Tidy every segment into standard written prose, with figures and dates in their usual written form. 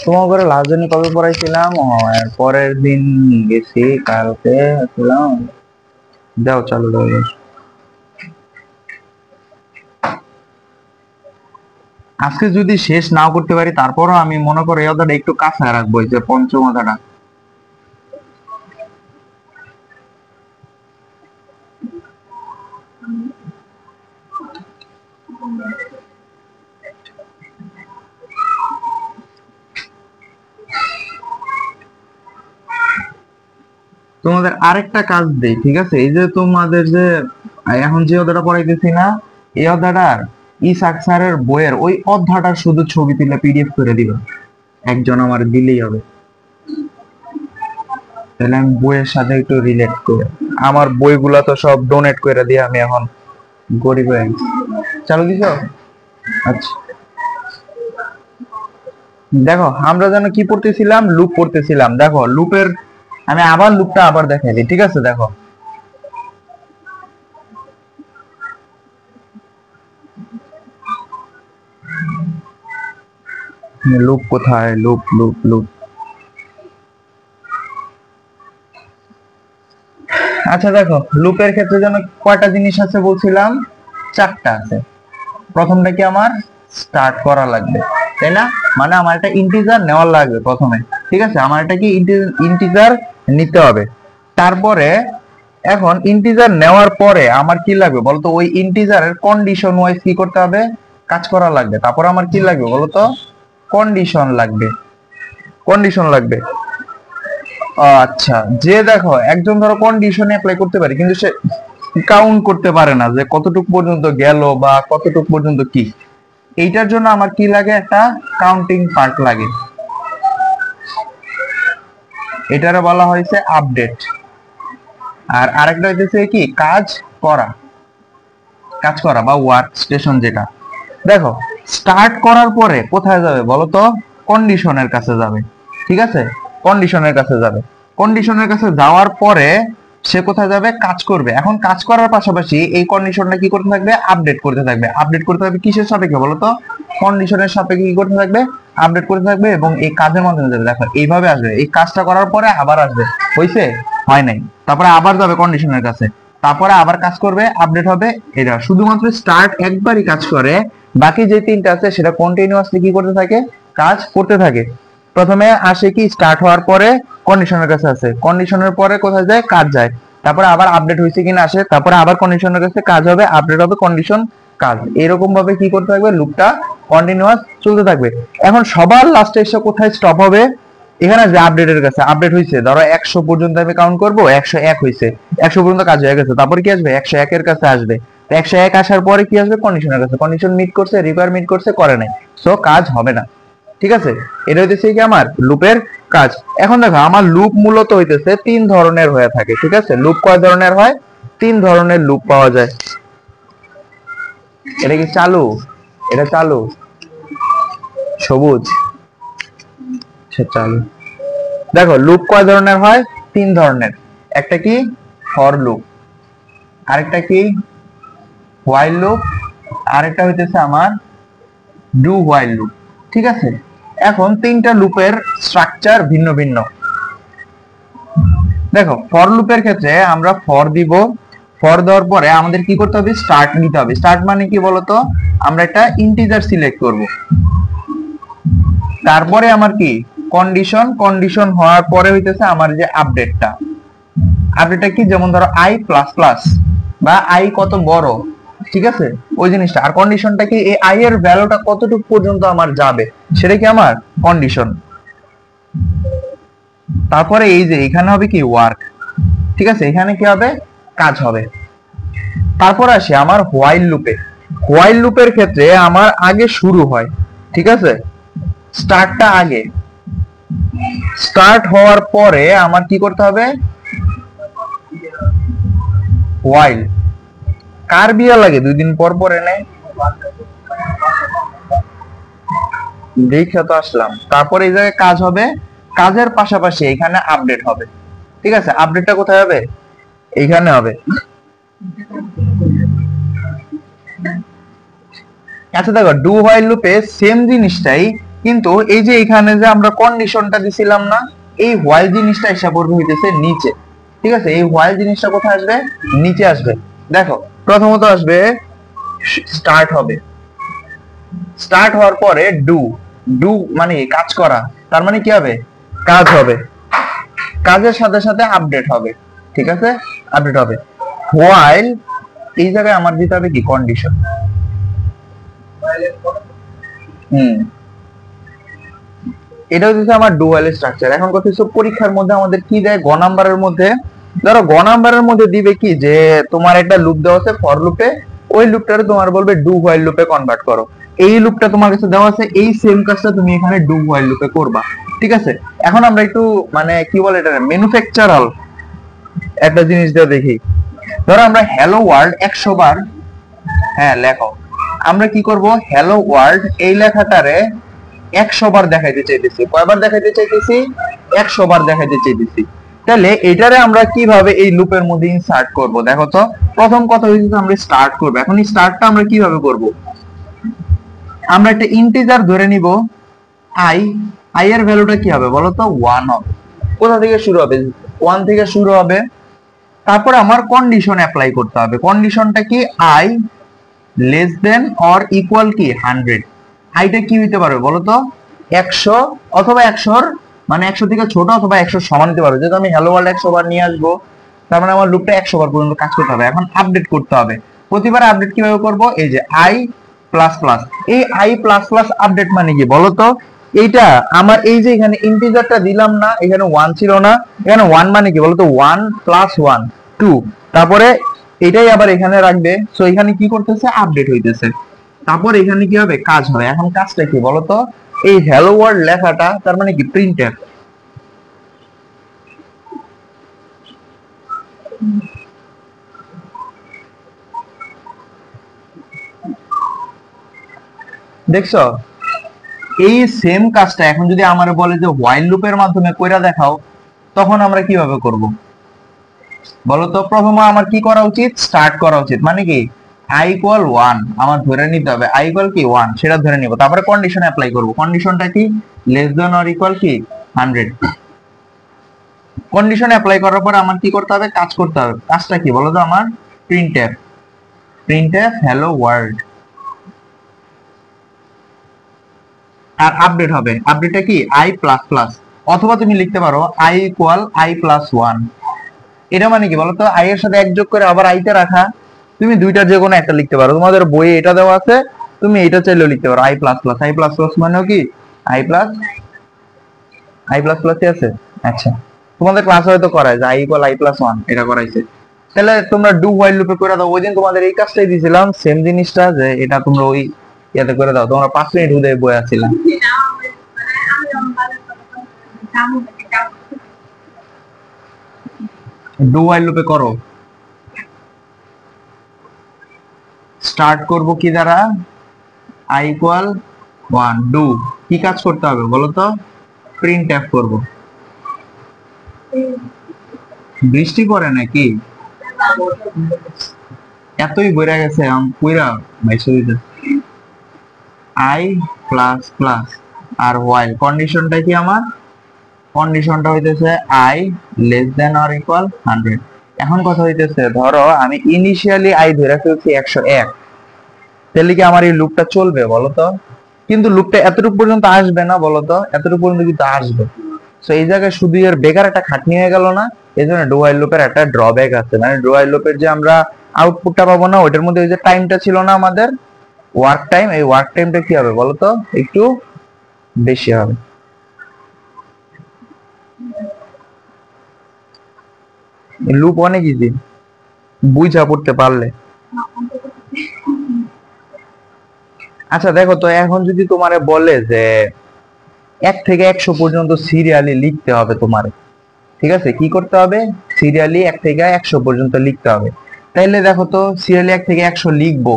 তোমার করে লাস্ট দিন কবে পড়াইছিলাম? পরের দিন গেছি, কালকে ছিলাম। যাও চালু দাও। আজকে যদি শেষ নাও করতে পারি, তারপরও আমি মনে করি এই অধ্যায়টা একটু কাছে রাখবো, যে পঞ্চম অধ্যায়টা। তোমাদের আরেকটা কাজ দেই, ঠিক আছে? এই যে তোমাদের যে এখন যে অধ্যায়টা পড়াইতেছি না, এই অধ্যায়টার ইসাক স্যারের বইয়ের ওই অধ্যায়টার শুধু ছবি তুলে পিডিএফ করে দিবা, একজন আমার দিলেই হবে। তাহলে আমি বইয়ের সাথে একটু রিলেট করে, আমার বইগুলা তো সব ডোনেট করে দিয়ে আমি এখন গরিব হয়ে গেছি। চালু দিছ? আচ্ছা, দেখো আমরা যেন কি পড়তেছিলাম, লুপ পড়তেছিলাম। দেখো লুপের, আমি আবার লুপটা আবার দেখাই দিই, ঠিক আছে? দেখো লুপ কোথায়, লুপ লুপ লুপ। আচ্ছা দেখো, লুপের ক্ষেত্রে যেন কয়টা জিনিস আছে বলছিলাম? চারটা আছে। প্রথমটা কি, আমার স্টার্ট করা লাগবে, তাই না? মানে আমার একটা ইন্টিজার নেওয়া লাগবে প্রথমে, ঠিক আছে? আমার একটা কি ইন্টিজার নিতে হবে। তারপরে এখন ইন্টিজার নেওয়ার পরে আমার কি লাগবে বলতো? ওই ইন্টিজারের কন্ডিশন ওয়াইজ কি করতে হবে? কাজ করা লাগবে। তারপর আমার কি লাগবে বলতো? কন্ডিশন লাগবে, কন্ডিশন লাগবে। আচ্ছা, যে দেখো একজন ধরো কন্ডিশনে অ্যাপ্লাই করতে পারে, কিন্তু সে কাউন্ট করতে পারে না যে কতটুকু পর্যন্ত গেল বা কতটুকু পর্যন্ত কি। এইটার জন্য আমার কি লাগে? একটা কাউন্টিং পার্ট লাগে। এটারে বলা হয়েছে আপডেট। আর আরেকটা হইতেছে কি, কাজ করা, কাজ করা বা ওয়ার্ক স্টেশন যেটা। দেখো স্টার্ট করার পরে কোথায় যাবে বলো তো? কন্ডিশনের কাছে যাবে, ঠিক আছে? কন্ডিশনের কাছে যাবে। কন্ডিশনের কাছে যাওয়ার পরে সে কোথায় যাবে? কাজ করবে। এখন কাজ করার পাশাপাশি এই কন্ডিশনটা কি করতে থাকবে? আপডেট করতে থাকবে। আপডেট করতে থাকবে কিসের সাপেক্ষে বলো তো? কন্ডিশনের সাপেক্ষে কি করতে থাকবে? আপডেট করতে থাকবে, এবং এই কাজের মাধ্যমে যাবে। দেখো এইভাবে আসবে, এই কাজটা করার পরে আবার আসবে। হইছে? হয় নাই। তারপরে আবার যাবে কন্ডিশনের কাছে, তারপরে আবার কাজ করবে, আপডেট হবে। এটা শুধুমাত্র স্টার্ট একবারই কাজ করে, বাকি যে তিনটা আছে সেটা কন্টিনিউয়াসলি কি করতে থাকে? কাজ করতে থাকে। প্রথমে আসে কি, স্টার্ট হওয়ার পরে কন্ডিশনের কাছে আসে, কন্ডিশনের পরে কোথায় যায়? কাজ যায়। তারপরে আবার আপডেট হয়েছে কিনা আসে, তারপরে আবার কন্ডিশনের কাছে কাজ হবে, আপডেট হবে, কন্ডিশন, কাজ। এরকম ভাবে কি করতে থাকবে? লুপটা কন্টিনিউয়াস চলতে থাকবে। এখন সবার লাস্টে এসে কোথায় স্টপ হবে? এখানে যে আপডেটের কাছে আপডেট হয়েছে, ধরো 100 পর্যন্ত আমি কাউন্ট করবো, 101 হয়েছে, 100 পর্যন্ত কাজ হয়ে গেছে। তারপরে কি আসবে? 101 এর কাছে আসবে। 101 আসার পরে কি আসবে? কন্ডিশনের কাছে। কন্ডিশন মিট করছে, রিকোয়ারমেন্ট করছে, করে নাই, সো কাজ হবে না, ঠিক আছে? এটা হইতেছে কি আমার লুপের কাজ। এখন দেখো আমার লুপ মূলত হইতেছে তিন ধরনের হয়ে থাকে, ঠিক আছে? লুপ কয় ধরনের হয়? তিন ধরনের লুপ পাওয়া যায়। এটা কি চালু? এটা চালু, সবুজ, সে চালু। দেখো লুপ কয় ধরনের হয়? তিন ধরনের। একটা কি, ফর লুপ, আরেকটা কি, হোয়াইল লুপ, আরেকটা হইতেছে আমার ডু হোয়াইল লুপ, ঠিক আছে? এখন তিনটা লুপের স্ট্রাকচার ভিন্ন ভিন্ন। দেখো ফর লুপের ক্ষেত্রে আমরা ফর দিব, ফর দেওয়ার পরে আমাদের কি করতে হবে? স্টার্ট নিতে হবে। স্টার্ট মানে কি বলতো? আমরা একটা ইন্টিজার সিলেক্ট করব, তারপরে আমার কি, কন্ডিশন, কন্ডিশন হওয়ার পরে হইতেছে আমার যে আপডেটটা। আপডেটটা কি? যেমন ধরো আই প্লাস প্লাস বা আই কত বড়, ঠিক আছে? ওই জিনিসটা। আর কন্ডিশনটা কি? এই আই এর ভ্যালুটা কতটুকু পর্যন্ত আমার যাবে, সেটা কি আমার কন্ডিশন। তারপরে এই যে এখানে হবে কি, ওয়ার্ক, ঠিক আছে? এখানে কি হবে? কাজ হবে। তারপর আসি আমার হোয়াইল লুপে। হোয়াইল লুপের ক্ষেত্রে আমার আগে শুরু হয়, ঠিক আছে? স্টার্টটা আগে, স্টার্ট হওয়ার পরে আমার কি করতে হবে? হোয়াইল। কার বিয়া লাগে 2 দিন পর পর এনে দেখে তো আসলাম। তারপরে এই জায়গায় কাজ হবে, কাজের পাশাপাশি এখানে আপডেট হবে, ঠিক আছে? আপডেটটা কোথায় হবে? এইখানে হবে। আচ্ছা দেখো ডু হোয়াইল লুপে সেম জিনিসটাই, কিন্তু এই যে এখানে যে আমরা কন্ডিশনটা দিছিলাম না, এই হোয়াইল জিনিসটা এসে পড়বে হইতেছে নিচে। ঠিক আছে, এই হোয়াইল জিনিসটা কোথায় আসবে? নিচে আসবে। দেখো প্রথমত আসবে স্টার্ট হবে, স্টার্ট হওয়ার পরে ডু, ডু মানে কাজ করা, তার মানে কি হবে? কাজ হবে, কাজের সাথে সাথে আপডেট হবে। ঠিক আছে, আপডেট হবে। হোয়াইল এই জায়গায় আমার দিতে হবে কি? কন্ডিশন। এটা হচ্ছে আমার ডু হোয়াইল স্ট্রাকচার। এখন কথা হচ্ছে পরীক্ষার মধ্যে আমাদের কি দেয়? গ নাম্বারের মধ্যে, ধরো গ নাম্বারের মধ্যে দিবে কি যে তোমার একটা লুপ দেওয়া আছে ফর লুপে, ওই লুপটারে তোমার বলবে ডু হোয়াইল লুপে কনভার্ট করো। এই লুপটা তোমার কাছে দেওয়া আছে, এই সেম কাজটা তুমি এখানে ডু হোয়াইল লুপে করবা। ঠিক আছে, এখন আমরা একটু মানে কি বলে এটা, ম্যানুফ্যাকচারাল একটা জিনিস দিয়ে দেখি। ধরো আমরা হ্যালো ওয়ার্ল্ড 100 বার, হ্যাঁ লেখো, আমরা কি করব? হ্যালো ওয়ার্ল্ড এই লেখাটারে 100 বার দেখাইতে চাইতেছি। কয়বার দেখাইতে চাইতেছি? 100 বার দেখাইতে চাইতেছি। তাহলে এটারে আমরা কিভাবে এই লুপের মধ্যে ইনসার্ট করব? দেখো তো, প্রথম কথা হইছে আমরা স্টার্ট করব। এখন এই স্টার্টটা আমরা কিভাবে করব? আমরা একটা ইন্টিজার ধরে নিব i, i এর ভ্যালুটা কি হবে বলো তো? 1 হবে। কোথা থেকে শুরু হবে? 1 থেকে শুরু হবে। তারপর আমার কন্ডিশন অ্যাপ্লাই করতে হবে। কন্ডিশনটা কি? i less than or equal কি 100। আইটা কি হইতে পারবে বলো তো? 100 অথবা 100 মানে 100 থেকে ছোট অথবা 100 সমান হতে পারবে। যেহেতু আমি হ্যালো ওয়ার্ল্ড 100 বার নিয়ে আসবো, তার মানে আমার লুপটা 100 বার পর্যন্ত কাজ করতে হবে। এখন আপডেট করতে হবে। প্রতিবার আপডেট কিভাবে করব? এই যে i প্লাস প্লাস, এই i প্লাস প্লাস আপডেট মানে কি বলো তো? এইটা আমার এই যে এখানে ইন্টিজারটা দিলাম না, এখানে 1 ছিল না, এখানে 1 মানে কি বলতো? 1 প্লাস 1 2, তারপরে এটাই আবার এখানে রাখবে। সো এখানে কি করতেছে? আপডেট হইতেছে। তারপর এখানে কি হবে? কাজ হবে। এখন কাজটা কি বলতো? এই হ্যালো ওয়ার্ল্ড লেখাটা তার মানে কি? প্রিন্টএফ। দেখছো, এই সেম কাজটা এখন যদি আমারে বলে যে হোয়াইল লুপের মাধ্যমে কইরা দেখাও, তখন আমরা কিভাবে করব বলতো? প্রথমে আমার কি করা উচিত? স্টার্ট করা উচিত। মানে কি? i ইকুয়াল 1 আমার ধরে নিতে হবে। i ইকুয়াল কি 1 সেটা ধরে নিব। তারপরে কন্ডিশন অ্যাপ্লাই করব। কন্ডিশনটা কি? লেস দেন অর ইকুয়াল কি 100। কন্ডিশন অ্যাপ্লাই করার পর আমার কি করতে হবে? কাজ করতে হবে। কাজটা কি বলো তো? আমার প্রিন্টএফ, প্রিন্টএফ হ্যালো ওয়ার্ল্ড। আর আপডেট হবে। আপডেটটা কি? i প্লাস প্লাস, অথবা তুমি লিখতে পারো i ইকুয়াল i প্লাস 1। এটা মানে কি বলতো? i এর সাথে এক যোগ করে আবার i তে রাখা। তুমি দুইটা যে কোনো একটা লিখতে পারো। তোমাদের বইয়ে এটা দেওয়া আছে, তুমি এটা চাইলেও লিখতে পারো i plus plus. i plus plus মানেও কি? i প্লাস i প্লাস প্লাসই আছে। আচ্ছা, তোমাদের ক্লাসে হয়তো করায় যে i ইকুয়াল i প্লাস 1 এটা করাইছে। তাহলে তোমরা ডু হোয়াইল লুপে করে দাও। ওই দিন তোমাদের এই কাজটাই দিয়েছিলাম, সেম জিনিসটা, যে এটা তোমরা ওই ইয়াতে করে দাও। তোমরা 5 মিনিট হুদে বই আছিলাম। ডু হোয়াইল লুপে করো। স্টার্ট করব কি দ্বারা? i equal 1 do. কি কাজ করতে হবে বলো তো? প্রিন্টএফ করব। বৃষ্টি পড়ে নাকি? এতই বইরা গেছে আম পুরা মাইসে দিতে। i প্লাস প্লাস আর হোয়াইল কন্ডিশনটা কি আমার? কন্ডিশনটা হইতেছে i less than or equal 100। এখন কথা হইতেছে, ধরো আমি ইনিশিয়ালি i ধরে ফেলছি 101, তাহলে কি আমার এই লুপটা চলবে বলো তো? কিন্তু লুপটা এতটুকু পর্যন্ত আসবে না বলো তো? এতটুকু পর্যন্ত কিন্তু আসবে। সো এই জায়গায় শুধু এর বেকার একটা খাটনি হয়ে গেল না? এই জন্য ডু হোয়াইল লুপের একটা ড্রব্যাক আছে। মানে ডু হোয়াইল লুপের যে আমরা আউটপুটটা পাবো না, ওইটার মধ্যে ওই যে টাইমটা ছিল না আমাদের, ওয়ার্ক টাইম, এই ওয়ার্ক টাইমটা কি হবে বলো তো? একটু বেশি হবে। লুপ অনেক ইজি, বুঝা পড়তে পারলে। আচ্ছা দেখো তো, এখন যদি তোমারে বলে যে 1 থেকে 100 পর্যন্ত সিরিয়ালি লিখতে হবে তোমারে, ঠিক আছে? কি করতে হবে? সিরিয়ালি 1 থেকে 100 পর্যন্ত লিখতে হবে। তাইলে দেখো তো, সিরিয়ালি 1 থেকে 100 লিখবো,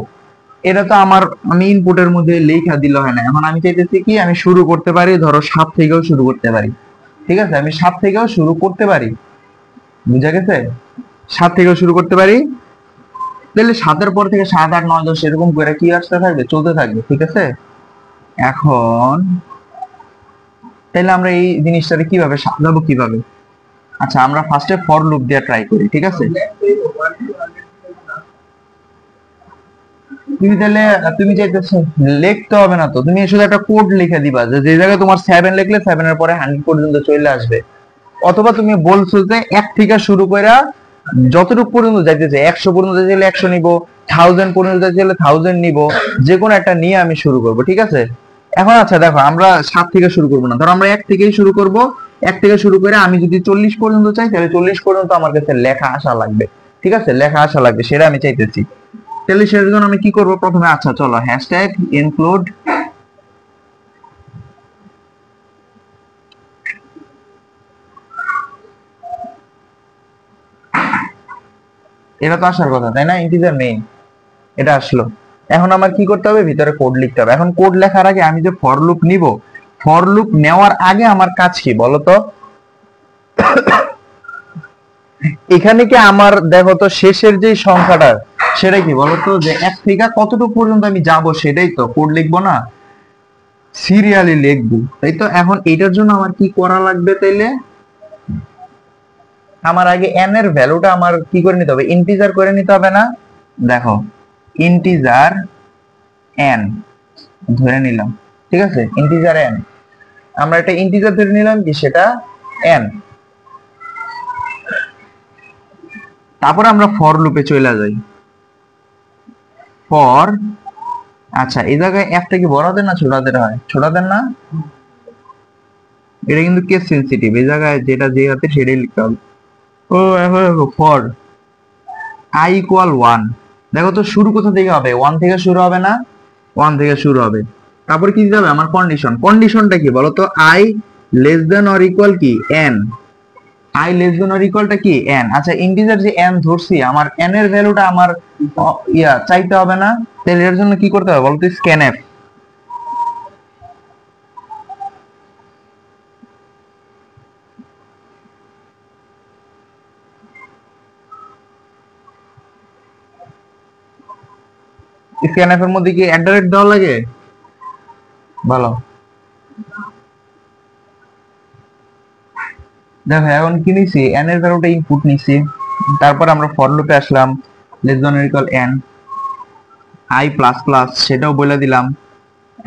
এটা তো আমার আমি ইনপুটের মধ্যে লেখা দিলে হয় না। এখন আমি চাইতেছি কি? আমি শুরু করতে পারি, ধরো 7 থেকেও শুরু করতে পারি। ঠিক আছে, আমি 7 থেকেও শুরু করতে পারি। বুঝা গেছে? 7 থেকেও শুরু করতে পারি। তাহলে 7 এর পর থেকে 7 8 9 10 এরকম করে কি আসতে থাকবে? চলতে থাকবে। ঠিক আছে, এখন তাহলে আমরা এই জিনিসটাকে কিভাবে সাজাবো কিভাবে? আচ্ছা, আমরা ফার্স্টে ফর লুপ দিয়ে ট্রাই করি, ঠিক আছে? তুমি তাহলে তুমি চাইতেছো লিখতে হবে না তো, তুমি শুধু একটা কোড লিখে দিবা যে যে জায়গায় তোমার 7 লিখলে 7 এর পরে 100 পর্যন্ত চলে আসবে। অথবা তুমি বলছো যে 1 থেকে শুরু কইরা যতটুকু পর্যন্ত যাইতেছে, 100 পর্যন্ত যাইলে 100 নিব, 1000 পর্যন্ত যাইলে 1000 নিব, যে কোনো একটা নিয়ে আমি শুরু করব, ঠিক আছে? এখন আচ্ছা দেখো, আমরা 7 থেকে শুরু করব না, ধরো আমরা 1 থেকেই শুরু করব। 1 থেকে শুরু করে আমি যদি 40 পর্যন্ত চাই, তাহলে 40 পর্যন্ত আমার কাছে লেখা আসা লাগবে, ঠিক আছে? লেখা আসা লাগবে, সেটা আমি চাইতেছি। তাহলে সেটার জন্য আমি কি করব প্রথমে? আচ্ছা চলো, হ্যাশট্যাগ ইনক্লুড এটা তো আসার কথা, তাই না? ইন্টিজার মেইন এটা আসলো। এখন আমার কি করতে হবে? ভিতরে কোড লিখতে হবে। এখন কোড লেখার আগে আমি যে ফর লুপ নিব, ফর লুপ নেওয়ার আগে আমার কাজ কি বলো তো? এখানে কি আমার দেখো তো শেষের যে সংখ্যাটা সেটা কি বলতো? যে 1 থেকে কতটুকু পর্যন্ত আমি যাব সেটাই তো কোড লিখবো না, সিরিয়ালি লিখবো, তাই তো? এখন এটার জন্য আমার কি করা লাগবে তাইলে? আমার আগে n এর ভ্যালুটা আমার কি করে নিতে হবে? ইন্টিজার করে নিতে হবে না? দেখো, ইন্টিজার n ধরে নিলাম, ঠিক আছে? ইন্টিজার n, আমরা একটা ইন্টিজার ধরে নিলাম, কি সেটা? n। তারপর আমরা ফর লুপে চলে যাই। ফর, আচ্ছা এই জায়গায় একটা কি বড়দের না ছোটদের হয়? ছোটদের না? এটা কিন্তু কেস সেনসিটিভ, এই জায়গায় যেটা যে হাতে সেটাই লিখতে হবে। ও এখন ফর i ইকুয়াল 1, দেখো তো শুরু কোথা থেকে হবে? 1 থেকে শুরু হবে না? 1 থেকে শুরু হবে। তারপর কি দিতে হবে? আমার কন্ডিশন। কন্ডিশনটা কি বলতো? i less than or equal কি n, i less than or ইকুয়ালটা কি n। আচ্ছা, ইন্টিজার যে n ধরছি, আমার n এর ভ্যালুটা আমার চাইতে হবে না? তাহলে এর জন্য কি করতে হবে বলতো? স্ক্যানএফ। স্ক্যানএফ এর মধ্যে কি অ্যাট দেওয়া লাগে? ভালো, দেখো এখন কি নিছি? n এর ভ্যালুটা ইনপুট নিছি, তারপর আমরা ফর লুপে আসলাম, less than or equal n, i plus plus সেটাও বলে দিলাম।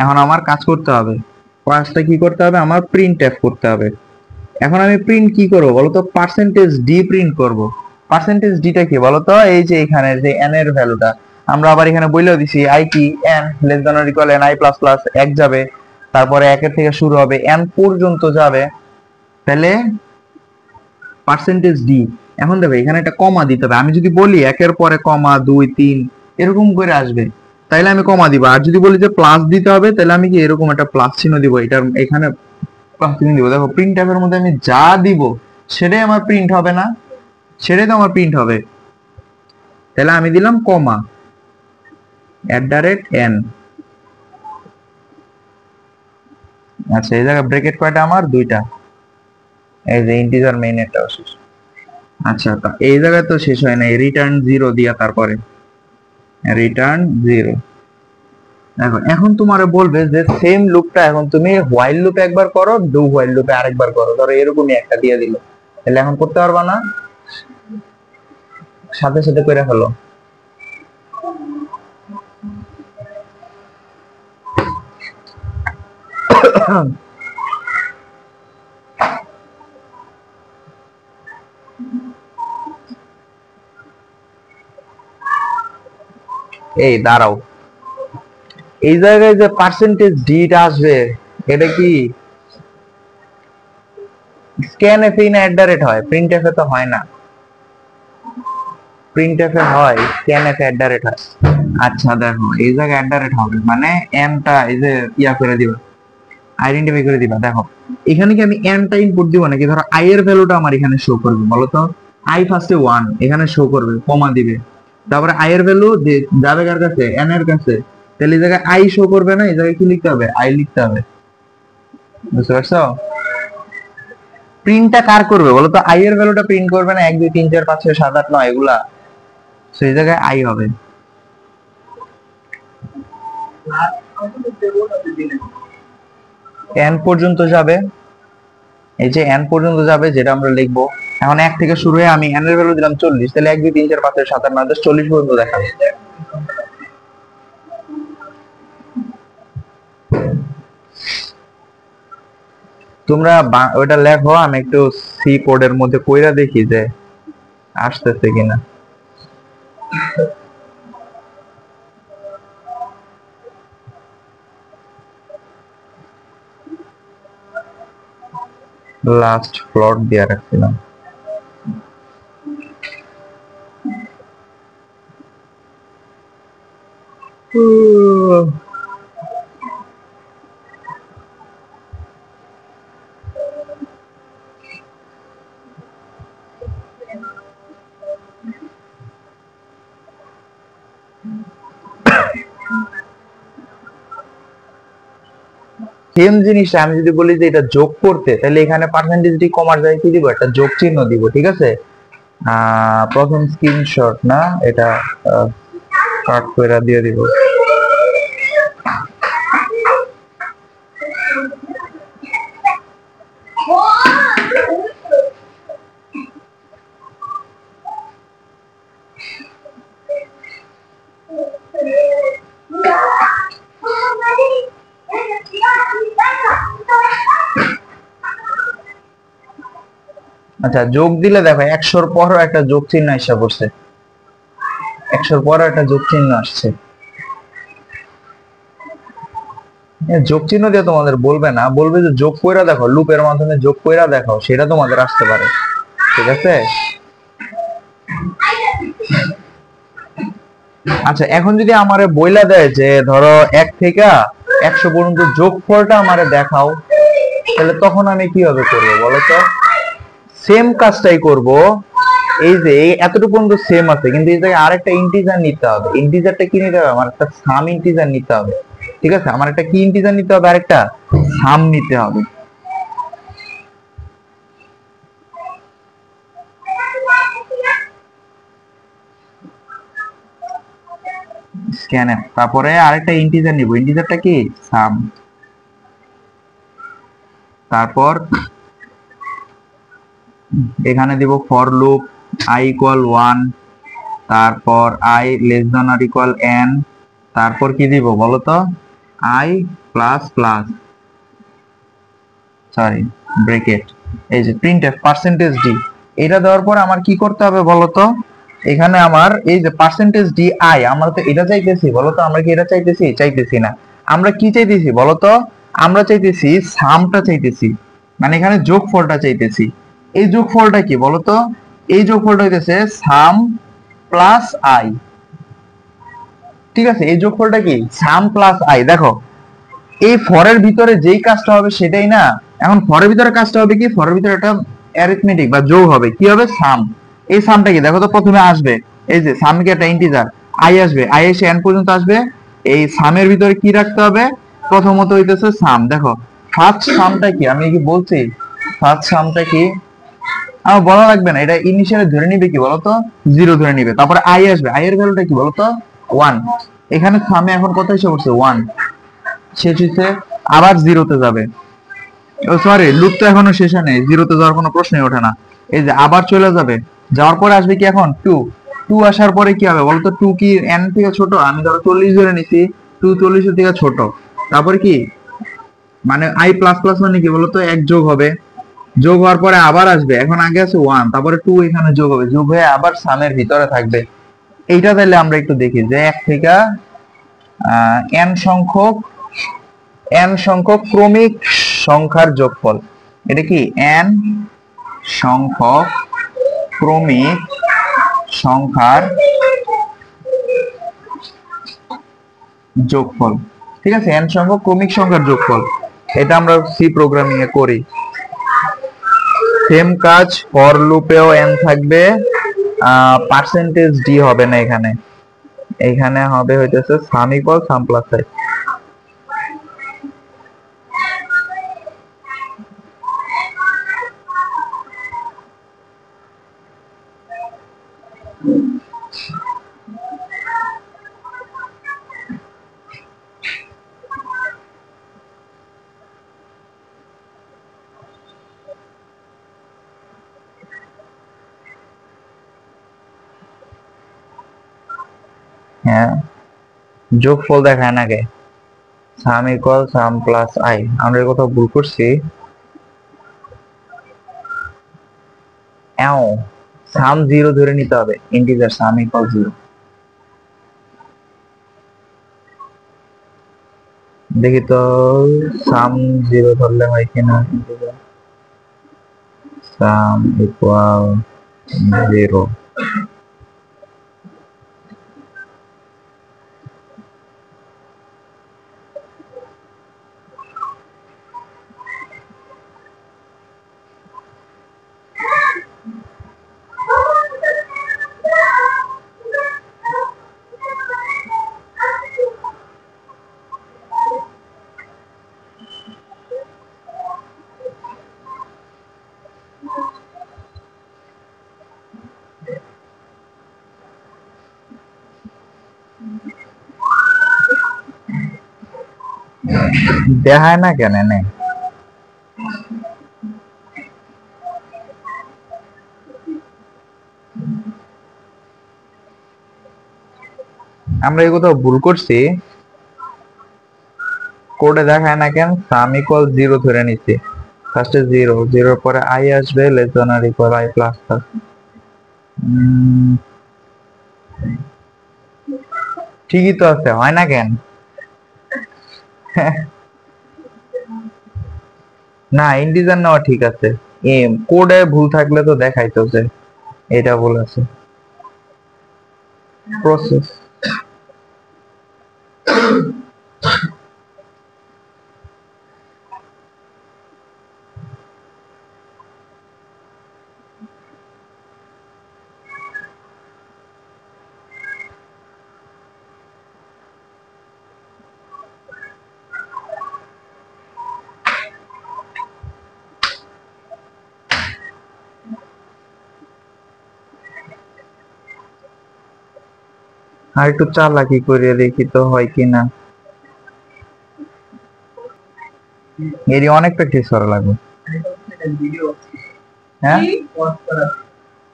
এখন আমার কাজ করতে হবে, কাজটা কি করতে হবে? আমার প্রিন্ট এফ করতে হবে। এখন আমি প্রিন্ট কি করব বলতো? পার্সেন্টেজ ডি প্রিন্ট করব। পার্সেন্টেজ ডিটা কি বলতো? এই যে এখানে যে n এর ভ্যালুটা আমরা আবার এখানে বলেও দিছি, i কি n less than or equal n, i plus plus 1 যাবে, তারপরে 1 এর থেকে শুরু হবে, n পর্যন্ত যাবে, তাহলে পার্সেন্টেজ ডি। এখন দেখো এখানে একটা কমা দিতে হবে। আমি যদি বলি 1 এর পরে কমা 2 3 এরকম করে আসবে, তাইলে আমি কমা দিব। আর যদি বলি যে প্লাস দিতে হবে, তাহলে আমি কি এরকম একটা প্লাস চিহ্ন দিব, এটার এখানে প্লাস চিহ্ন দিব। দেখো প্রিন্ট ট্যাবের মধ্যে আমি যা দিব সেটাই আমার প্রিন্ট হবে না? সেটাই তো আমার প্রিন্ট হবে। তাহলে আমি দিলাম কমা @n। আচ্ছা, এই জায়গায় ব্র্যাকেট কয়টা? আমার দুইটা। এই যে ইন্টিজার মেইন এটাও শেষ। আচ্ছা, তা এই জায়গায় তো শেষ হয় না, রিটার্ন 0 দিয়া তারপরে রিটার্ন 0। দেখো এখন তোমারে বলবে যে সেম লুপটা এখন তুমি হোয়াইল লুপে একবার করো, ডু হোয়াইল লুপে আরেকবার করো, ধরো এরকমই একটা দিয়ে দিল, তাহলে এখন করতে পারবা না? সাথে সাথে করে ফেলো। এই দাঁড়াও, এই জায়গায় যে পার্সেন্টেজ ডিটা আসবে, এটা কি স্ক্যান এফ না হয়? প্রিন্ট এফ এ তো হয় না, প্রিন্ট এফ এ হয়, স্ক্যান এফ হয়। আচ্ছা দেখো, এই জায়গায় হবে, মানে এনটা এই যে করে দিবা, আইডেন্টিফাই করে দিবা। দেখো এখানে কি আমি এনটা ইনপুট দিব নাকি? ধরো আই এর ভ্যালুটা আমার এখানে শো করবে, বলো তো? আই ফার্স্টে 1 এখানে শো করবে, কমা দিবে, তারপরে আই এর ভ্যালু যাবে কার কাছে? এন এর কাছে। তাহলে এই জায়গায় আই শো করবে না, এই জায়গায় কি লিখতে হবে? আই লিখতে হবে। বুঝতে পারছো? প্রিন্টটা কার করবে বলো তো? আই এর ভ্যালুটা প্রিন্ট করবে না 1 2 3 4 5 6 7 8 9 এগুলা, সেই জায়গায় আই হবে। এন পর্যন্ত যাবে, এই যে n পর্যন্ত যাবে যেটা আমরা লিখবো। এখন 1 থেকে শুরু হয়ে আমি n এর ভ্যালু দিলাম 40, তাহলে 1 2 3 4 5 6 7 8 9 10 40 পর্যন্ত দেখাবে। তোমরা ওটা লেখো, আমি একটু সি কোডের মধ্যে কইরা দেখি যে আসতেছে কিনা। লাস্ট প্লট দিয়ে রাখছিলাম। সেম জিনিসটা আমি যদি বলি যে এটা যোগ করতে, তাহলে এখানে পার্সেন্টেজ ডি কমার যায় কি দিব, একটা যোগ চিহ্ন দিব, ঠিক আছে। প্রথম স্ক্রিনশট না, এটা কাট করে দিয়ে দিব। আচ্ছা, যোগ দিলে দেখো 100-র পরও একটা যোগ চিহ্ন এসে পড়ছে, 100-র পরও একটা যোগ চিহ্ন আসছে। যোগ চিহ্ন দিয়ে তোমাদের বলবে না, বলবে যে যোগ কইরা দেখো, লুপের মাধ্যমে যোগ কইরা দেখো, সেটা তোমাদের আসতে পারে, ঠিক আছে। আচ্ছা, এখন যদি আমারে বইলা দেয় যে ধরো 1 থেকে 100 পর্যন্ত যোগফলটা আমারে দেখাও, তাহলে তখন আমি কিভাবে করবো বলো তো? সেম কাজটাই করব। এই যে এতটুকু পর্যন্ত সেম আছে, কিন্তু এই জায়গায় আরেকটা ইন্টিজার নিতে হবে। ইন্টিজারটা কি নিতে হবে? আমার একটা সাম ইন্টিজার নিতে হবে, ঠিক আছে। আমার একটা কি ইন্টিজার নিতে হবে? আরেকটা সাম নিতে হবে। স্ক্যানএফ, তারপরে আরেকটা ইন্টিজার নিব, ইন্টিজারটা কি? সাম। তারপর এখানে দিব ফর লুপ i ইকুয়াল 1, তারপর i less than or equal n, তারপর কি দিব বলো তো? i plus plus, sorry bracket, এই যে প্রিন্টএফ পার্সেন্টেজ ডি। এটা দেওয়ার পর আমার কি করতে হবে বলো তো? এখানে আমার এই যে পার্সেন্টেজ ডি আই, আমরা তো এটা চাইতেছি বলো তো? আমরা কি এটা চাইতেছি? চাইতেছি না। আমরা কি চাইতেছি বলো তো? আমরা চাইতেছি সামটা চাইতেছি, মানে এখানে যোগফলটা চাইতেছি। এই যোগফলটা কি বলো তো? এই যোগফলটা হইতেছে সাম প্লাস আই, ঠিক আছে। এই যোগফলটা কি? সাম প্লাস আই। দেখো এই ফরের ভিতরে যেই কাজটা হবে সেটাই না। এখন ফরের ভিতরে কাজটা হবে কি? ফরের ভিতরে একটা অ্যারিথমেটিক বা যোগ হবে, কি হবে? সাম। এই সামটা কি দেখো তো? প্রথমে আসবে এই যে সাম কি একটা ইন্টিজার, আই আসবে, আই এসে এন পর্যন্ত আসবে। এই সামের ভিতরে কি রাখতে হবে? প্রথমত হইতেছে সাম। দেখো ফার্স্ট সামটা কি, আমি কি বলছি? ফার্স্ট সামটা কি আমার বলা লাগবে না, এটা ইনিশিয়ালি ধরে নিবে কি বলতো? 0 ধরে নিবে। তারপরে আই আসবে, আই এর ভ্যালুটা কি বলতো? 1। এখানে সামে এখন কত এসে পড়ছে? 1 শেষ হচ্ছে, আবার 0-তে যাবে। ও সরি, লুপ তো এখনো শেষ হয় নাই, 0-তে যাওয়ার কোনো প্রশ্নই ওঠে না। এই যে আবার চলে যাবে, যাওয়ার পরে আসবে কি এখন? 2। 2 আসার পরে কি হবে বলতো? 2 কি n থেকে ছোট? আমি ধরো 40 ধরে নিছি, 2 40 এর থেকে ছোট। তারপরে কি মানে i প্লাস প্লাস মানে কি বলতো? 1 যোগ হবে, যোগ হওয়ার পরে আবার আসবে, এখন আগে আছে 1, তারপরে 2 এখানে যোগ হবে, যোগ হয়ে আবার সামের ভিতরে থাকবে। এইটা তাহলে আমরা একটু দেখি যে 1 থেকে n সংখ্যক ক্রমিক সংখ্যার যোগফল। এটা কি? n সংখ্যক ক্রমিক সংখ্যার যোগফল, ঠিক আছে। n সংখ্যক ক্রমিক সংখ্যার যোগফল, এটা আমরা সি প্রোগ্রামিং এ করি। সেম কাজ ফর লুপেও n থাকবে, পার্সেন্টেজ ডি হবে না এখানে, এখানে হবে হইতেছে sum equal sum plus I. হ্যাঁ, যোগফল দেখায় না কে? Sum equal sum plus I. আমরা এই কথা ভুল করছি। সাম 0 ধরে নিতে হবে, ইন্টিজার সাম ইকুয়াল 0। দেখি তো সাম 0 ধরলে হয় কিনা। সাম ইকুয়াল 0। দেখায় না কেন? নেই, আমরা এই কোথাও ভুল করছি। কোডে দেখায় না কেন? সাম ইকুয়াল 0 ধরে নিচ্ছি। ফার্স্টে 0, 0 পরে আই আসবে, less than or equal I plus plus. ঠিকই তো আছে, হয় না কেন? না, ইন্টিজার নেওয়া ঠিক আছে। কোডে ভুল থাকলে তো দেখাইতো যে এটা ভুল আছে। প্রসেস আর একটু চালাকি করে দেখি তো হয় কিনা। এরই অনেক প্র্যাকটিস করা লাগবে। হ্যাঁ,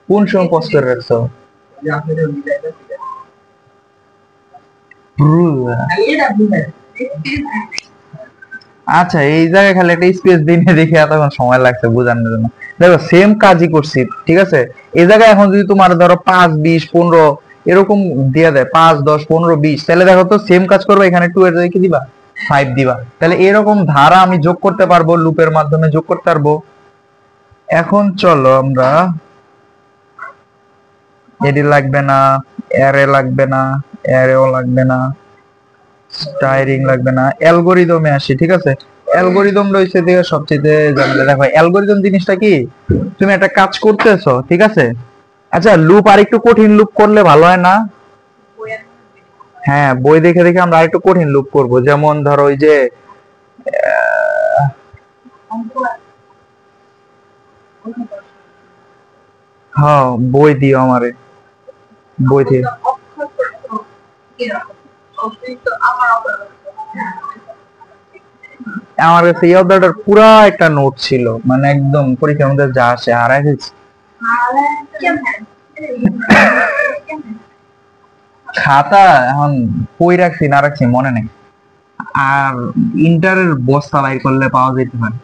কোন সময় পোস্ট করে রাখছো? আচ্ছা, এই জায়গায় খালি একটা স্পেস দিনে দেখে এতক্ষণ সময় লাগছে বোঝানোর জন্য। দেখো সেম কাজই করছি, ঠিক আছে। এই জায়গায় এখন যদি তোমার ধরো 5, 20, 15 এরকম দিয়ে দেয়, 5, 10, 15, 20, তাহলে দেখো তো সেম কাজ করবে। এখানে 2 এর জায়গায় কি দিবা? 5 দিবা। তাহলে এরকম ধারা আমি যোগ করতে পারবো, লুপের মাধ্যমে যোগ করতে পারবো। এখন চলো আমরা এডি লাগবে না, অ্যারে লাগবে না, অ্যারেও লাগবে না, স্টাইরিং লাগবে না, অ্যালগরিদমে আসি, ঠিক আছে। অ্যালগরিদম রয়েছে দিয়ে সবচেয়ে জানলে। দেখো অ্যালগরিদম জিনিসটা কি, তুমি একটা কাজ করতেছো, ঠিক আছে। আচ্ছা, লুপ আর একটু কঠিন লুপ করলে ভালো হয় না? হ্যাঁ, বই দেখে দেখে আমরা আরেকটু কঠিন লুপ করব। যেমন ধরো ওই যে হ্যাঁ, বই দিও আমারে, বই দিয়ে। আমার কাছে এই অধ্যায়টার পুরা একটা নোট ছিল, মানে একদম পরীক্ষার মধ্যে যা আসে হারাই ফেলছি। খাতা এখন কই রাখছি না রাখছি মনে নেই। আর ইন্টারের বস্তা বাই করলে পাওয়া যেতে পারে।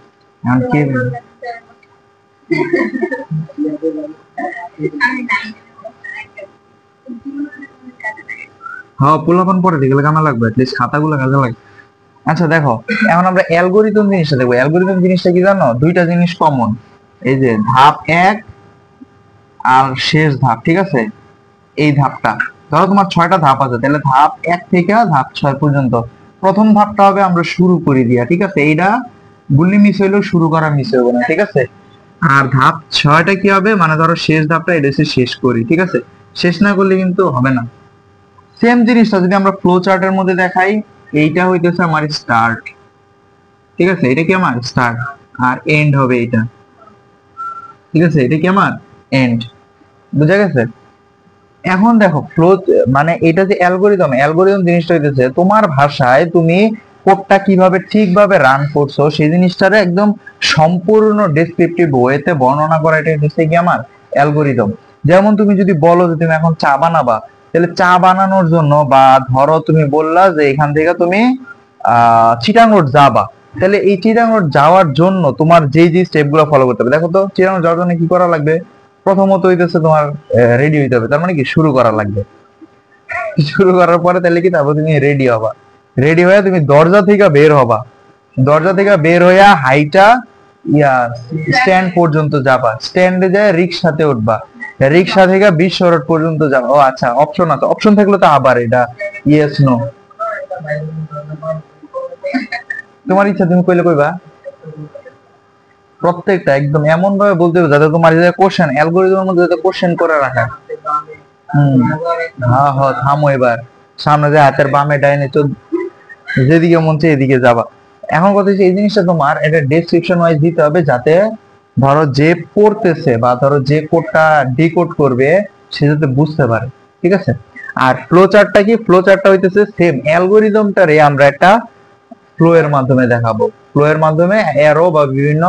এখন কে হ্যাঁ, পোলাপান পরে দেখলে কামা লাগবে, অ্যাটলিস্ট খাতাগুলো কাজে লাগবে। আচ্ছা দেখো, এখন আমরা অ্যালগরিদম জিনিসটা দেখবো। অ্যালগরিদম জিনিসটা কি জানো? দুইটা জিনিস কমন, এই যে ধাপ 1 আর শেষ ধাপ, ঠিক আছে। এই ধাপটা ধরো তোমার 6টা ধাপ আছে, তাহলে ধাপ 1 থেকে ধাপ 6 পর্যন্ত প্রথম ধাপটা হবে আমরা শুরু করে দিয়া, ঠিক আছে। এইটা গুলি মিস হইলেও শুরু করা মিস হবে না, ঠিক আছে। আর ধাপ 6টা কি হবে, মানে ধরো শেষ ধাপটা এটা হচ্ছে শেষ করি, ঠিক আছে। শেষ না করলে কিন্তু হবে না। সেম জিনিসটা যদি আমরা ফ্লো চার্টের মধ্যে দেখাই, এইটা হইতেছে আমার স্টার্ট, ঠিক আছে। এটা কি আমার স্টার্ট, আর এন্ড হবে এটা, ঠিক আছে। এটা কি আমার এন্ড, বুঝা গেছে? এখন দেখো ফ্লো, মানে এটা যে অ্যালগরিদম, অ্যালগরিদম জিনিসটা হইতেছে তোমার ভাষায় তুমি কোডটা কিভাবে ঠিকভাবে রান করছো সেই জিনিসটারে একদম সম্পূর্ণ ডেসক্রিপটিভ ওয়েতে বর্ণনা করা, এটা হচ্ছে কি আমার অ্যালগরিদম। যেমন তুমি যদি বলো যে তুমি এখন চা বানাবা, তাহলে চা বানানোর জন্য, বা ধরো তুমি বললা যে এখান থেকে তুমি চিটাং রোড যাবা, তাহলে এই চিটাং রোড যাওয়ার জন্য তোমার যে যে স্টেপ গুলো ফলো করতে হবে, দেখো তো চিটাং রোড যাওয়ার জন্য কি করা লাগবে? প্রথমত হইতেছে তোমার রেডি হইতে হবে, তার মানে কি শুরু করা লাগবে। শুরু করার পরে তাহলে কি, তারপর তুমি রেডি হবা, রেডি হয়ে তুমি দরজা থেকে বের হবা, দরজা থেকে বের হইয়া হাইটা স্ট্যান্ড পর্যন্ত যাবা, স্ট্যান্ডে যায় রিক্সাতে উঠবা, রিক্সা থেকে বিশ্ব রোড পর্যন্ত যাবা। ও আচ্ছা, অপশন আছে, অপশন থাকলে তো আবার এটা ইয়েস নো, তোমার ইচ্ছা, তুমি কইলে কইবা। প্রত্যেকটা একদম এমন ভাবে বলতে হবে যাতে তোমার যে কোশ্চেন অ্যালগরিদমের মধ্যে যাতে কোশ্চেন করে রাখা। হ্যাঁ হ্যাঁ, থামো এবার, সামনে যে হাতের বামে ডাইনে তো যেদিকে মন চায় এদিকে যাবা। এখন কথা হচ্ছে এই জিনিসটা তোমার এটা ডেসক্রিপশন ওয়াইজ দিতে হবে, যাতে ধরো যে পড়তেছে বা ধরো যে কোডটা ডিকোড করবে সে যাতে বুঝতে পারে, ঠিক আছে। আর ফ্লো চার্টটা কি? ফ্লো চার্টটা হইতেছে সেম অ্যালগরিদমটারে আমরা একটা ফ্লো এর মাধ্যমে দেখাবো, ফ্লো এর মাধ্যমে অ্যারো বা বিভিন্ন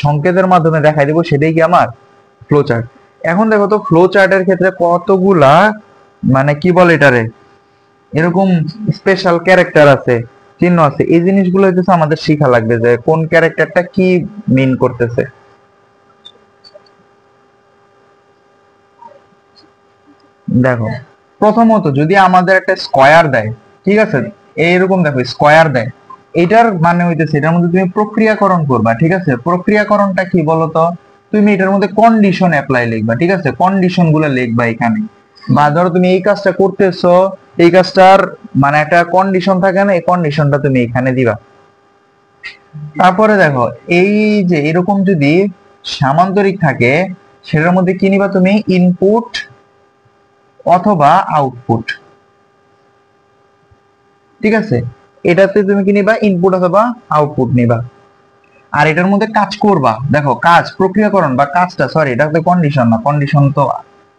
সংকেতের মাধ্যমে দেখাই দেবো, সেটাই কি আমার ফ্লো চার্ট। এখন দেখো তো ফ্লো চার্টের ক্ষেত্রে কতগুলা মানে কি বলে এটারে, এরকম স্পেশাল ক্যারেক্টার আছে, চিহ্ন আছে, এই জিনিসগুলো হচ্ছে আমাদের শিখা লাগবে যে কোন ক্যারেক্টারটা কি মিন করতেছে। দেখো প্রথমত যদি আমাদের একটা স্কয়ার দেয়, ঠিক আছে, এইরকম দেখো স্কয়ার দেয়, এটার মানে হইতেছে এটার মধ্যে তুমি প্রক্রিয়াকরণ করবা, ঠিক আছে। প্রক্রিয়াকরণটা কি বলতো, তুমি এটার মধ্যে কন্ডিশন অ্যাপ্লাই লিখবা, ঠিক আছে, কন্ডিশন গুলো লিখবা এখানে। বা ধরো তুমি এই কাজটা করতেছো, এই কাজটার মানে একটা কন্ডিশন থাকে না, এই কন্ডিশনটা তুমি এখানে দিবা। তারপরে দেখো এই যে এরকম যদি সামান্তরিক থাকে, সেটার মধ্যে কি নিবা তুমি? ইনপুট অথবা আউটপুট, ঠিক আছে। এটাতে তুমি কি নিবা? ইনপুট অথবা আউটপুট নিবা। আর এটার মধ্যে কাজ করবা, দেখো কাজ, প্রক্রিয়াকরণ বা কাজটা, সরি এটা তো কন্ডিশন না, কন্ডিশন তো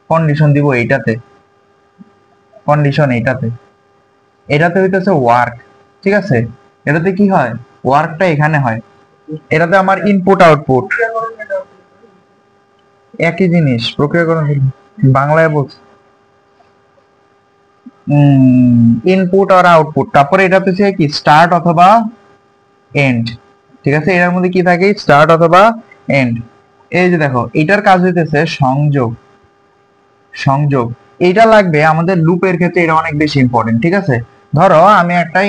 কন্ডিশন দিব এইটাতে, কন্ডিশন এইটাতে, এটাতে হইতেছে ওয়ার্ক, ঠিক আছে। এটাতে কি হয়? ওয়ার্কটা এখানে হয়, এটাতে আমার ইনপুট আউটপুট একই জিনিস। প্রক্রিয়াকরণ বাংলায় বলছি ইনপুট আর আউটপুট, তারপরে এটা হচ্ছে কি স্টার্ট অথবা এন্ড, ঠিক আছে। এর মধ্যে কি থাকে? স্টার্ট অথবা এন্ড। এই যে দেখো এটার কাজ হইতেছে সংযোগ, সংযোগ এইটা লাগবে আমাদের লুপের ক্ষেত্রে, এটা অনেক বেশি ইম্পর্টেন্ট, ঠিক আছে। ধরো আমি একটা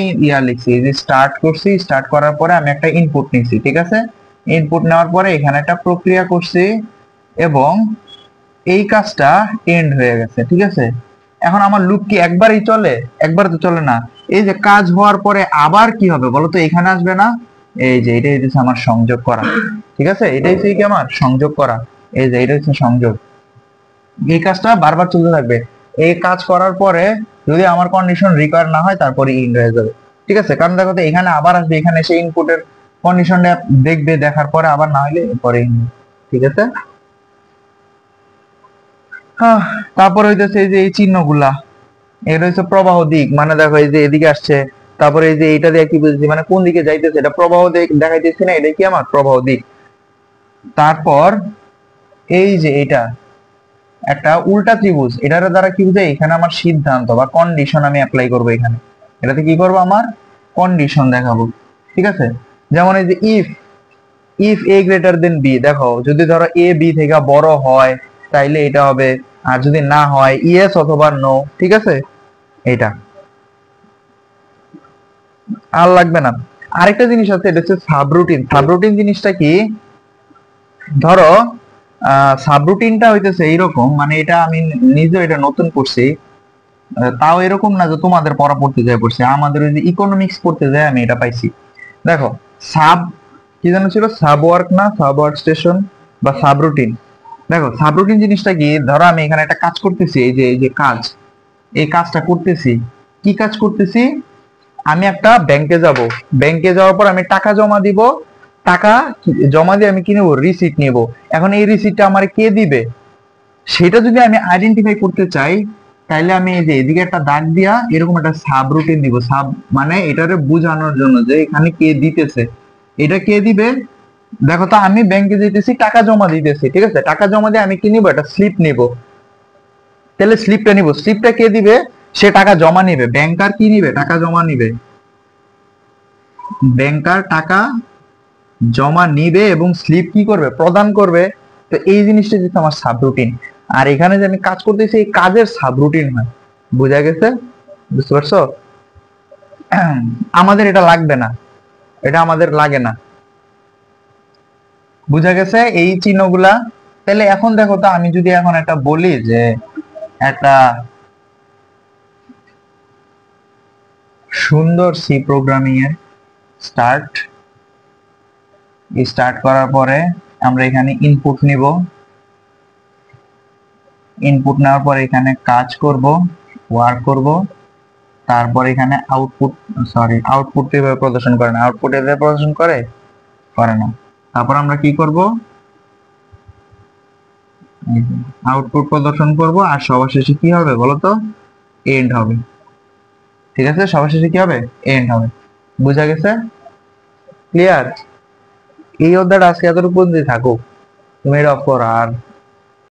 লিখছি, এই যে স্টার্ট করছি, স্টার্ট করার পরে আমি একটা ইনপুট নিছি, ঠিক আছে। ইনপুট নেওয়ার পরে এখানে একটা প্রক্রিয়া করছি এবং এই কাজটা এন্ড হয়ে গেছে, ঠিক আছে। এখন আমার লুপ কি একবারই চলে? একবার তো চলে না। এই যে কাজ হওয়ার পরে আবার কি হবে বলো তো? এখানে আসবে না, এই যে এটাই হচ্ছে আমার সংযোগ করা, ঠিক আছে। এটাই হচ্ছে কি আমার সংযোগ করা, এই যে এটা হচ্ছে সংযোগ। এই কাজটা বারবার চলতে থাকবে, এই কাজ করার পরে যদি আমার কন্ডিশন রিকোয়ার না হয় তারপরে ইন্ড হয়ে যাবে, ঠিক আছে। কারণ দেখো তো এখানে আবার আসবে, এখানে এসে ইনপুটের কন্ডিশনটা দেখবে, দেখার পরে আবার না হলে পরে ইন্ড, ঠিক আছে। তারপরে হইতেছে এই যে এই চিহ্নগুলা, এটা হচ্ছে প্রবাহ দিক, মানে দেখো এই যে এদিকে আসছে, তারপরে এই যে এইটা দিয়ে কি বুঝছি, মানে কোন দিকে যাইতেছে, এটা প্রবাহ দিক দেখাইতেছে না, এটা কি আমার প্রবাহ দিক। তারপর এই যে এটা একটা উল্টা ত্রিভুজ, এটার দ্বারা কি বুঝায়? এখানে আমার সিদ্ধান্ত বা কন্ডিশন আমি অ্যাপ্লাই করব এখানে, এটাতে কি করব? আমার কন্ডিশন দেখাবো, ঠিক আছে। যেমন এই যে if, if A greater than B, দেখো যদি ধরো এ বি থেকে বড় হয় তাইলে এটা হবে, আর যদি না হয় ইয়েস অথবা নো, ঠিক আছে। এটা আর লাগবে না। আরেকটা জিনিস আছে, এটা হচ্ছে সাবরুটিন। সাবরুটিন জিনিসটা কি? ধরো সাবরুটিনটা হইতেছে এইরকম, মানে এটা আমি নিজে এটা নতুন করছি, তাও এরকম না যে তোমাদের পড়া পড়তে যায় পড়ছে, আমাদের ওই যে ইকোনমিক্স পড়তে যায় আমি এটা পাইছি। দেখো সাব কি যেন ছিল, সাব ওয়ার্ক না, সাব ওয়ার্ক স্টেশন বা সাবরুটিন। দেখো সাবরুটিন জিনিসটা কি? ধরো আমি এখানে একটা কাজ করতেছি, এই যে কাজ, এই কাজটা করতেছি, কি কাজ করতেছি? আমি একটা ব্যাংকে যাব, ব্যাংকে যাওয়ার পর আমি টাকা জমা দিব, টাকা জমা দিয়ে আমি কি নেবো? রিসিট নিব। এখন এই রিসিটটা আমার কে দিবে সেটা যদি আমি আইডেন্টিফাই করতে চাই, তাইলে আমি এই যে এদিকে একটা দাগ দিয়া এরকম একটা সাব রুটিন দিব। সাব মানে এটারে বোঝানোর জন্য যে এখানে কে দিতেছে, এটা কে দিবে। দেখো তো আমি ব্যাংকে যেতেছি, টাকা জমা দিতেছি, ঠিক আছে। টাকা জমা দিয়ে আমি কি নিব? একটা স্লিপ নিব, তাহলে স্লিপটা নিব, স্লিপটা কে দিবে? সে টাকা জমা নিবে, ব্যাংকার কি নিবে? টাকা জমা নিবে, ব্যাংকার টাকা জমা নিবে এবং স্লিপ কি করবে? প্রদান করবে। তো এই জিনিসটা যেটা আমার সাবরুটিন, আর এখানে যে আমি কাজ করতেছি এই কাজের সাবরুটিন হয়। বুঝা গেছে? বুঝতে পারছো? আমাদের এটা লাগবে না, এটা আমাদের লাগে না। বুঝা গেছে এই চিহ্নগুলা? তাহলে এখন দেখো তো, আমি যদি এখন একটা বলি যে একটা সুন্দর সি প্রোগ্রামিং এর স্টার্ট করার পরে আমরা এখানে ইনপুট নিব, ইনপুট নেওয়ার পরে এখানে কাজ করব, ওয়ার্ক করব, তারপর এখানে আউটপুট, আউটপুট কিভাবে প্রদর্শন করে না, আউটপুট এভাবে প্রদর্শন করে না। তারপর আমরা কি করব? আউটপুট প্রদর্শন করব, আর সবার শেষে কি হবে বলো তো? এন্ড হবে। ঠিক আছে, সবার শেষে কি হবে? এন্ড হবে। বুঝা গেছে? ক্লিয়ার? এই অধ্যায়টা আজকে এতটুকু পর্যন্ত থাকুক, তুমি এটা অফ করো। আর